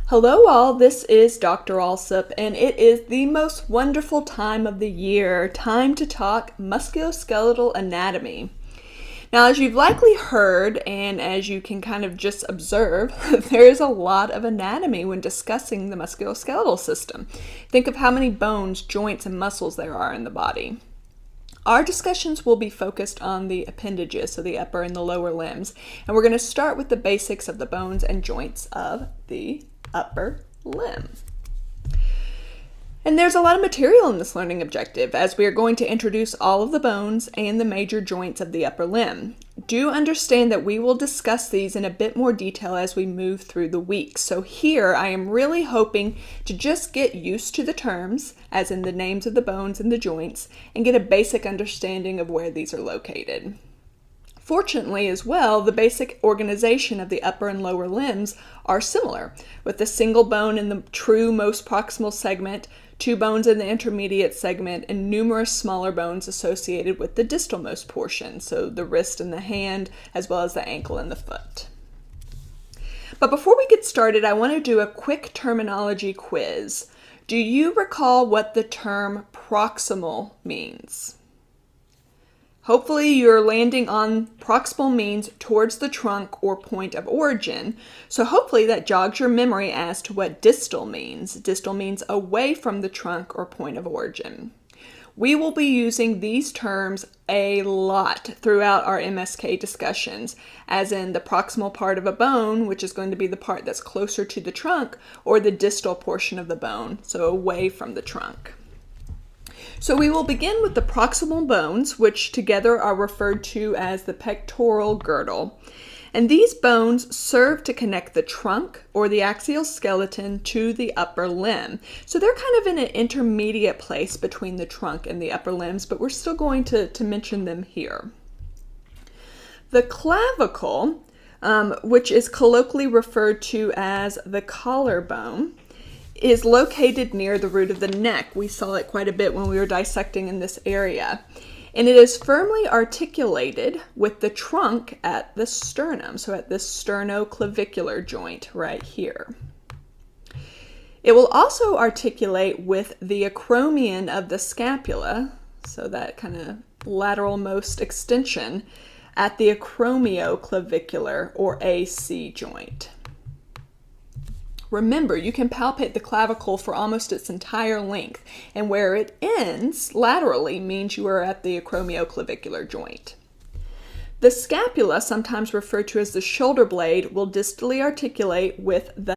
Hello all, this is Dr. Alsop, and it is the most wonderful time of the year, time to talk musculoskeletal anatomy. Now, as you've likely heard, and as you can kind of just observe, there is a lot of anatomy when discussing the musculoskeletal system. Think of how many bones, joints, and muscles there are in the body. Our discussions will be focused on the appendages, so the upper and the lower limbs, and we're going to start with the basics of the bones and joints of the upper limb. And there's a lot of material in this learning objective, as we are going to introduce all of the bones and the major joints of the upper limb. Do understand that we will discuss these in a bit more detail as we move through the week. So here I am really hoping to just get used to the terms, as in the names of the bones and the joints, and get a basic understanding of where these are located. Fortunately as well, the basic organization of the upper and lower limbs are similar, with a single bone in the true most proximal segment, two bones in the intermediate segment, and numerous smaller bones associated with the distalmost portion, so the wrist and the hand, as well as the ankle and the foot. But before we get started, I want to do a quick terminology quiz. Do you recall what the term proximal means? Hopefully you're landing on proximal means towards the trunk or point of origin, so hopefully that jogs your memory as to what distal means. Distal means away from the trunk or point of origin. We will be using these terms a lot throughout our MSK discussions, as in the proximal part of a bone, which is going to be the part that's closer to the trunk, or the distal portion of the bone, so away from the trunk. So we will begin with the proximal bones, which together are referred to as the pectoral girdle. And these bones serve to connect the trunk or the axial skeleton to the upper limb. So they're kind of in an intermediate place between the trunk and the upper limbs, but we're still going to mention them here. The clavicle, which is colloquially referred to as the collarbone, is located near the root of the neck. We saw it quite a bit when we were dissecting in this area. And it is firmly articulated with the trunk at the sternum, so at this sternoclavicular joint right here. It will also articulate with the acromion of the scapula, so that kind of lateral-most extension, at the acromioclavicular or AC joint. Remember, you can palpate the clavicle for almost its entire length, and where it ends laterally means you are at the acromioclavicular joint. The scapula, sometimes referred to as the shoulder blade, will distally articulate with the